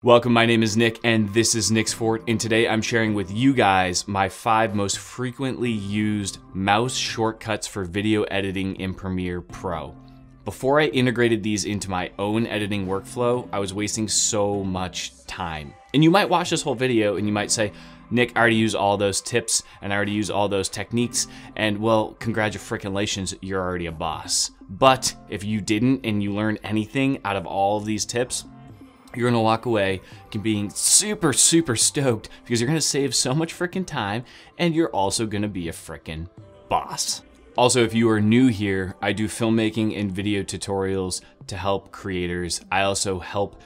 Welcome, my name is Nick and this is Nick's Fort, and today I'm sharing with you guys my 5 most frequently used mouse shortcuts for video editing in Premiere Pro. Before I integrated these into my own editing workflow, I was wasting so much time. And you might watch this whole video and you might say, Nick, I already use all those tips and I already use all those techniques, and well, congratulations, you're already a boss. But if you didn't and you learned anything out of all of these tips, you're gonna walk away being super stoked because you're gonna save so much freaking time and you're also gonna be a freaking boss. Also, if you are new here, I do filmmaking and video tutorials to help creators. I also help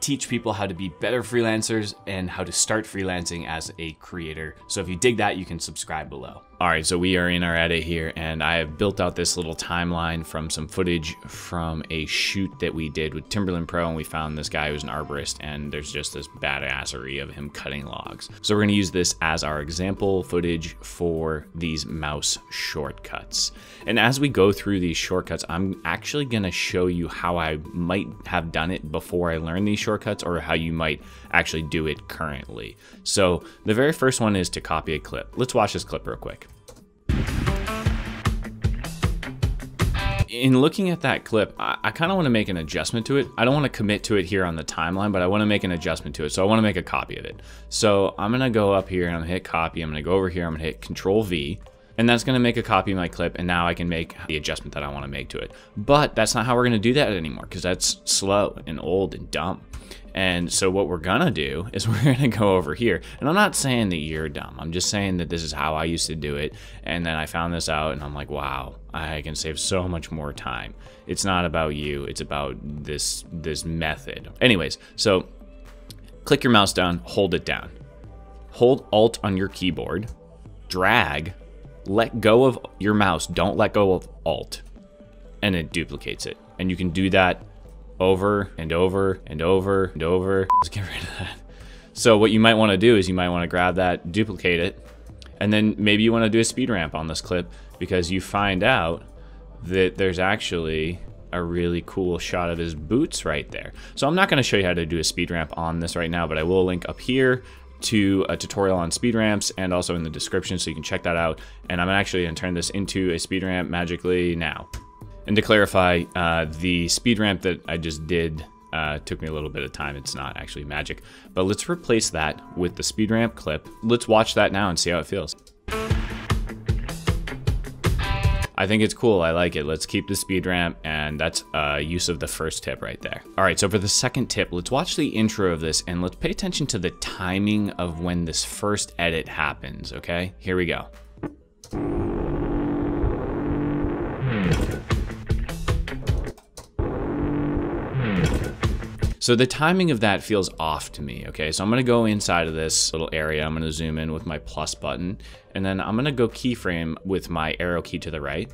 teach people how to be better freelancers and how to start freelancing as a creator. So if you dig that, you can subscribe below. All right, so we are in our edit here and I have built out this little timeline from some footage from a shoot that we did with Timberland Pro, and we found this guy who's an arborist and there's just this badassery of him cutting logs. So we're gonna use this as our example footage for these mouse shortcuts. And as we go through these shortcuts, I'm actually gonna show you how I might have done it before I learned these shortcuts, or how you might actually do it currently. So the very first one is to copy a clip. Let's watch this clip real quick. In looking at that clip, I kind of want to make an adjustment to it. I don't want to commit to it here on the timeline, but I want to make an adjustment to it. So I want to make a copy of it. So I'm going to go up here and I'm going to hit copy. I'm going to go over here. I'm going to hit Control V. And that's going to make a copy of my clip, and now I can make the adjustment that I want to make to it. But that's not how we're going to do that anymore, because that's slow and old and dumb. And so what we're gonna do is we're gonna go over here. And I'm not saying that you're dumb. I'm just saying that this is how I used to do it. And then I found this out and I'm like, wow, I can save so much more time. It's not about you, it's about this method. Anyways, so click your mouse down, hold it down. Hold Alt on your keyboard, drag, let go of your mouse, don't let go of Alt, and it duplicates it. And you can do that over and over and over and over. Let's get rid of that. So what you might want to do is you might want to grab that, duplicate it, and then maybe you want to do a speed ramp on this clip because you find out that there's actually a really cool shot of his boots right there. So I'm not going to show you how to do a speed ramp on this right now, but I will link up here to a tutorial on speed ramps and also in the description, so you can check that out. And I'm actually going to turn this into a speed ramp magically now. And to clarify, the speed ramp that I just did took me a little bit of time. It's not actually magic, but let's replace that with the speed ramp clip. Let's watch that now and see how it feels. I think it's cool, I like it. Let's keep the speed ramp, and that's use of the first tip right there. All right, so for the second tip, let's watch the intro of this and let's pay attention to the timing of when this first edit happens, okay? Here we go. So the timing of that feels off to me, okay? So I'm gonna go inside of this little area. I'm gonna zoom in with my plus button, and then I'm gonna go keyframe with my arrow key to the right.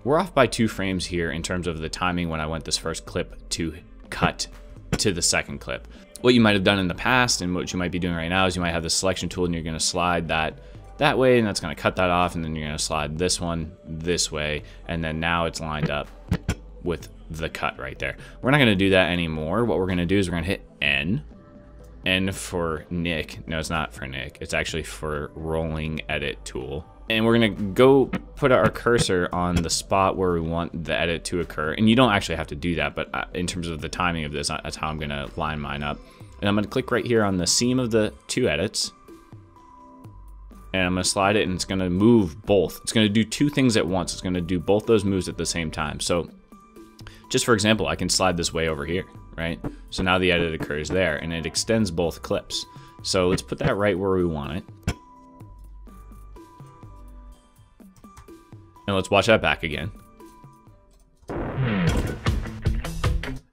We're off by 2 frames here in terms of the timing when I want this first clip to cut to the second clip. What you might have done in the past and what you might be doing right now is you might have the selection tool and you're gonna slide that way, and that's going to cut that off, and then you're going to slide this one this way, and then now it's lined up with the cut right there. We're not going to do that anymore. What we're going to do is we're going to hit N for Nick. No, it's not for Nick. It's actually for rolling edit tool. And we're going to go put our cursor on the spot where we want the edit to occur. And you don't actually have to do that, but in terms of the timing of this, that's how I'm going to line mine up. And I'm going to click right here on the seam of the 2 edits. And I'm gonna slide it, and it's gonna move both. It's gonna do 2 things at once. It's gonna do both those moves at the same time. So just for example, I can slide this way over here, right? So now the edit occurs there, and it extends both clips. So let's put that right where we want it. And let's watch that back again.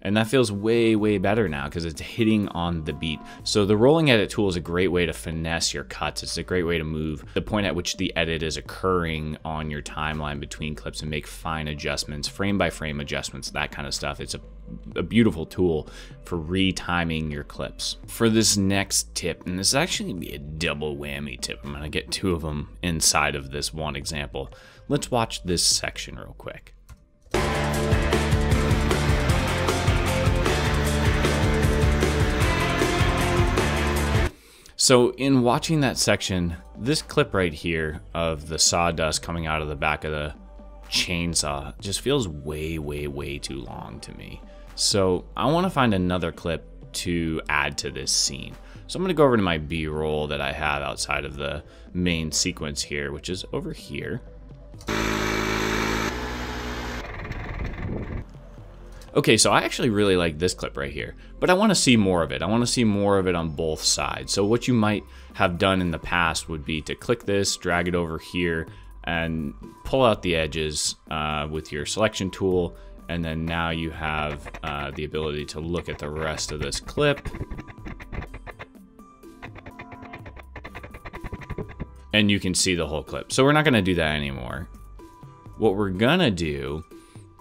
And that feels way better now because it's hitting on the beat. So the rolling edit tool is a great way to finesse your cuts. It's a great way to move the point at which the edit is occurring on your timeline between clips and make fine adjustments, frame by frame adjustments, that kind of stuff. It's a beautiful tool for retiming your clips. For this next tip, and this is actually gonna be a double whammy tip. I'm gonna get 2 of them inside of this one example. Let's watch this section real quick. So in watching that section, this clip right here of the sawdust coming out of the back of the chainsaw just feels way, way, way too long to me. So I want to find another clip to add to this scene. So I'm going to go over to my B-roll that I have outside of the main sequence here, which is over here. Okay, so I actually really like this clip right here, but I want to see more of it. I want to see more of it on both sides. So what you might have done in the past would be to click this, drag it over here, and pull out the edges with your selection tool, and then now you have the ability to look at the rest of this clip. And you can see the whole clip. So we're not going to do that anymore. What we're going to do,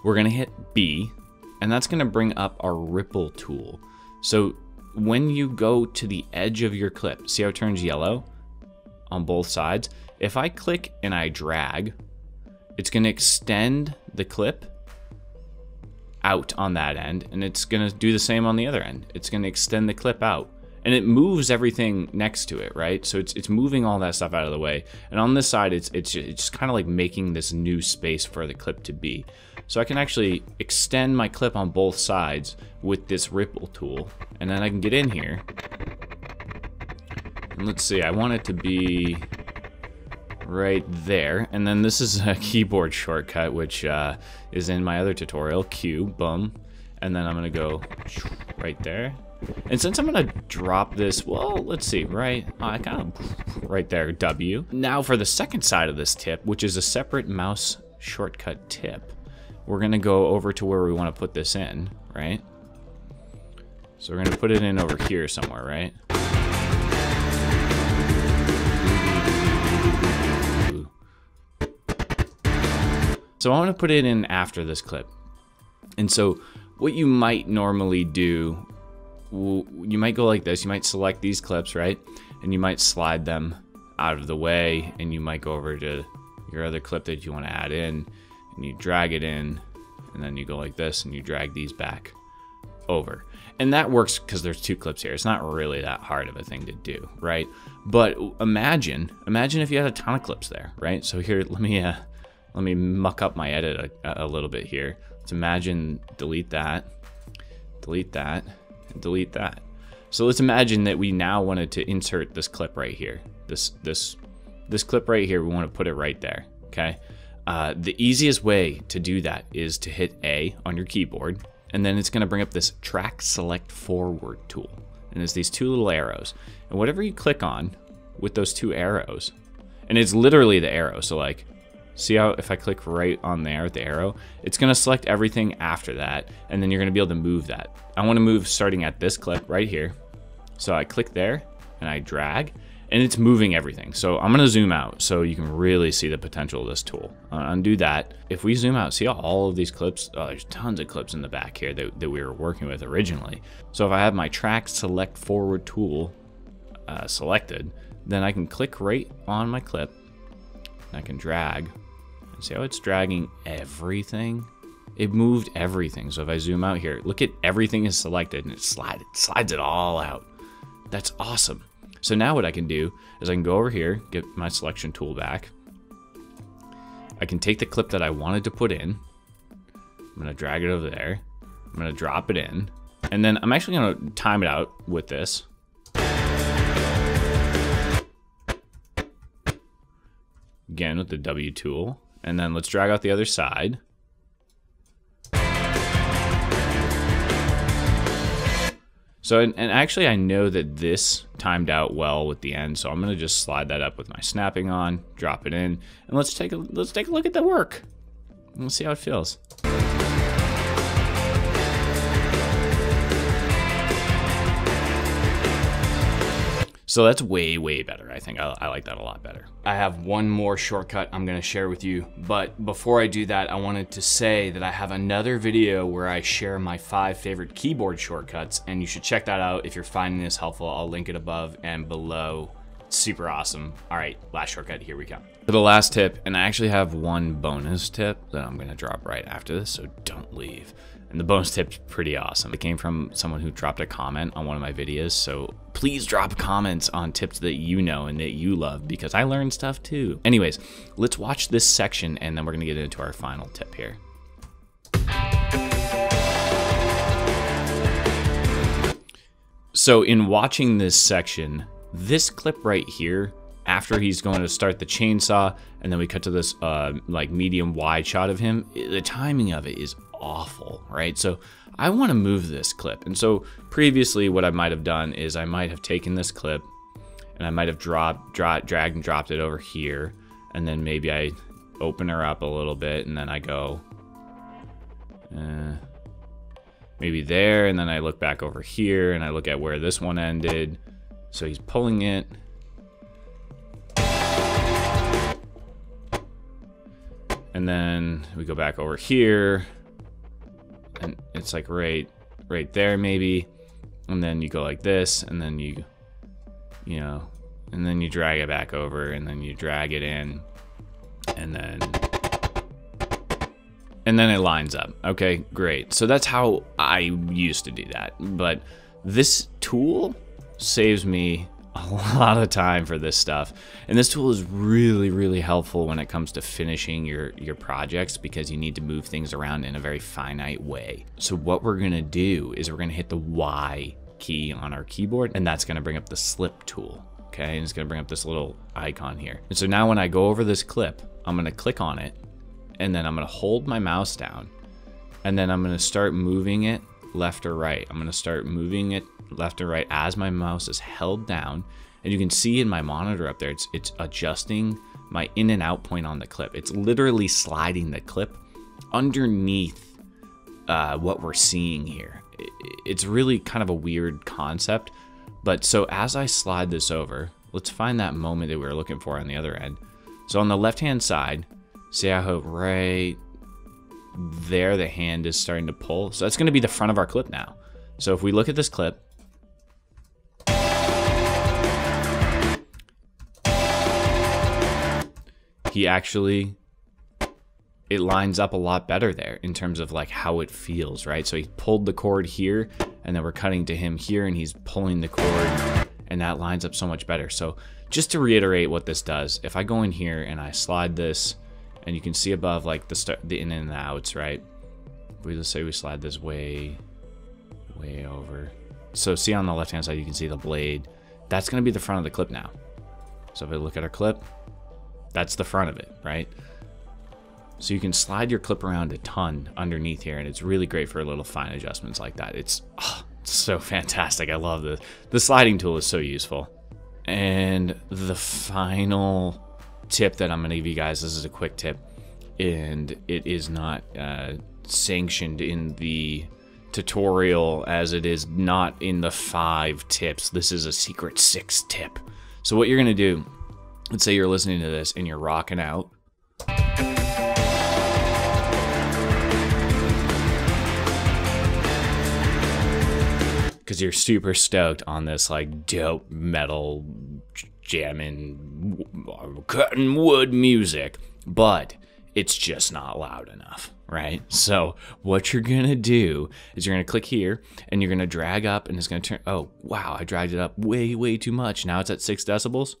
we're going to hit B, and that's going to bring up our ripple tool. So when you go to the edge of your clip, see how it turns yellow on both sides? If I click and I drag, it's going to extend the clip out on that end, and it's going to do the same on the other end. It's going to extend the clip out, and it moves everything next to it, right? So it's moving all that stuff out of the way. And on this side, it's just kind of like making this new space for the clip to be. So I can actually extend my clip on both sides with this ripple tool, and then I can get in here. And let's see, I want it to be right there. And then this is a keyboard shortcut, which is in my other tutorial, Q, boom. And then I'm gonna go right there. And since I'm gonna drop this, well, let's see, right, I kind of right there, W. Now for the second side of this tip, which is a separate mouse shortcut tip, we're gonna go over to where we wanna put this in, right? So we're gonna put it in over here somewhere, right? So I wanna put it in after this clip. And so what you might normally do, you might go like this. You might select these clips, right? And you might slide them out of the way, and you might go over to your other clip that you want to add in, and you drag it in, and then you go like this, and you drag these back over. And that works because there's two clips here. It's not really that hard of a thing to do, right? But imagine if you had a ton of clips there, right? So here, let me muck up my edit a little bit here. Let's imagine delete that, and delete that. So let's imagine that we now wanted to insert this clip right here. This clip right here, we want to put it right there, okay? The easiest way to do that is to hit A on your keyboard, and then it's going to bring up this track select forward tool. And there's these two little arrows. And whatever you click on with those two arrows, and it's literally the arrow, so like, see how if I click right on there with the arrow, it's going to select everything after that, and then you're going to be able to move that. I want to move starting at this clip right here. So I click there, and I drag, and it's moving everything. So I'm going to zoom out so you can really see the potential of this tool. Undo that. If we zoom out, see how all of these clips, oh, there's tons of clips in the back here that we were working with originally. So if I have my track select forward tool selected, then I can click right on my clip, and I can drag. See how it's dragging everything? It moved everything. So if I zoom out here, look at everything is selected, and it slides it all out. That's awesome. So now what I can do is I can go over here, get my selection tool back. I can take the clip that I wanted to put in. I'm gonna drag it over there. I'm gonna drop it in. And then I'm actually gonna time it out with this. Again, with the W tool. And then let's drag out the other side. So, and actually I know that this timed out well with the end, so I'm gonna just slide that up with my snapping on, drop it in, and let's take a look at the work. And we'll see how it feels. So that's way, way better. I think I like that a lot better. I have one more shortcut I'm gonna share with you, but before I do that, I wanted to say that I have another video where I share my 5 favorite keyboard shortcuts, and you should check that out if you're finding this helpful. I'll link it above and below. It's super awesome. All right, last shortcut, here we come. For the last tip, and I actually have one bonus tip that I'm gonna drop right after this, so don't leave. And the bonus tip's pretty awesome. It came from someone who dropped a comment on one of my videos, so please drop comments on tips that you know and that you love, because I learned stuff too. Anyways, let's watch this section and then we're gonna get into our final tip here. So in watching this section, this clip right here, after he's going to start the chainsaw, and then we cut to this like medium wide shot of him, the timing of it is awful, right? So I want to move this clip. And so previously what I might have done is I might have taken this clip and I might have dragged and dropped it over here, and then maybe I open her up a little bit, and then I go maybe there, and then I look back over here and I look at where this one ended. So he's pulling it. And then we go back over here and it's like right there maybe. And then you go like this, and then you know, and then you drag it back over, and then you drag it in, and then it lines up. Okay, great. So that's how I used to do that. But this tool saves me a lot of time for this stuff. And this tool is really, really helpful when it comes to finishing your projects, because you need to move things around in a very finite way. So what we're gonna do is we're gonna hit the Y key on our keyboard, and that's gonna bring up the slip tool. Okay, and it's gonna bring up this little icon here. And so now when I go over this clip, I'm gonna click on it, and then I'm gonna hold my mouse down, and then I'm gonna start moving it left or right. I'm gonna start moving it left or right as my mouse is held down. And you can see in my monitor up there, it's adjusting my in and out point on the clip. It's literally sliding the clip underneath what we're seeing here. It's really kind of a weird concept. But so as I slide this over, let's find that moment that we were looking for on the other end. So on the left-hand side, see I hope right there, the hand is starting to pull. So that's gonna be the front of our clip now. So if we look at this clip, he actually, it lines up a lot better there in terms of like how it feels, right? So he pulled the cord here, and then we're cutting to him here, and he's pulling the cord, and that lines up so much better. So just to reiterate what this does, if I go in here and I slide this, and you can see above like the in and the outs, right? We just say we slide this way over. So see on the left hand side, you can see the blade. That's gonna be the front of the clip now. So if I look at our clip, that's the front of it, right? So you can slide your clip around a ton underneath here, and it's really great for little fine adjustments like that. It's so fantastic. I love this. The sliding tool is so useful. And the final tip that I'm going to give you guys, this is a quick tip, and it is not sanctioned in the tutorial, as it is not in the 5 tips. This is a secret 6 tip. So what you're going to do, let's say you're listening to this and you're rocking out. Because you're super stoked on this like dope metal jamming cutting wood music, but it's just not loud enough, right? So what you're gonna do is you're gonna click here, and you're gonna drag up, and it's gonna turn, oh wow, I dragged it up way too much. Now it's at 6 decibels.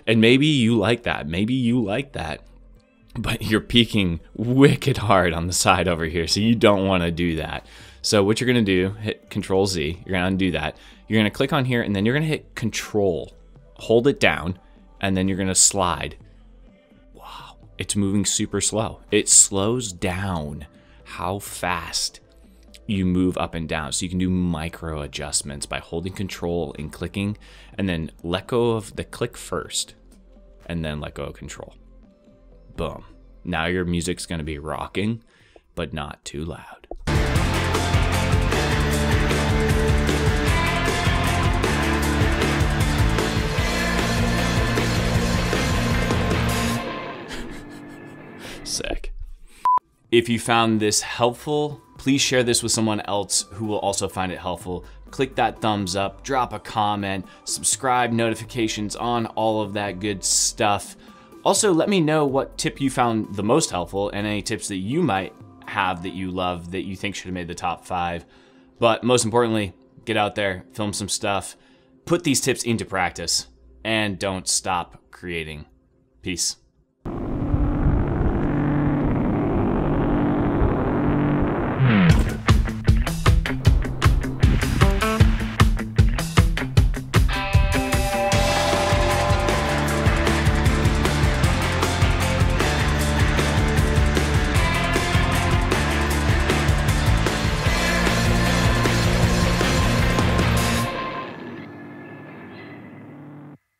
And maybe you like that, but you're peaking wicked hard on the side over here, so you don't want to do that. So what you're going to do, hit Control Z, you're going to undo that. You're going to click on here, and then you're going to hit Control, hold it down, and then you're going to slide. Wow, it's moving super slow. It slows down how fast you move up and down. So you can do micro adjustments by holding Control and clicking, and then let go of the click first, and then let go of Control. Boom. Now your music's going to be rocking, but not too loud. Sick. If you found this helpful, please share this with someone else who will also find it helpful. Click that thumbs up, drop a comment, subscribe, notifications on, all of that good stuff. Also, let me know what tip you found the most helpful, and any tips that you might have that you love that you think should have made the top 5. But most importantly, get out there, film some stuff, put these tips into practice, and don't stop creating. Peace.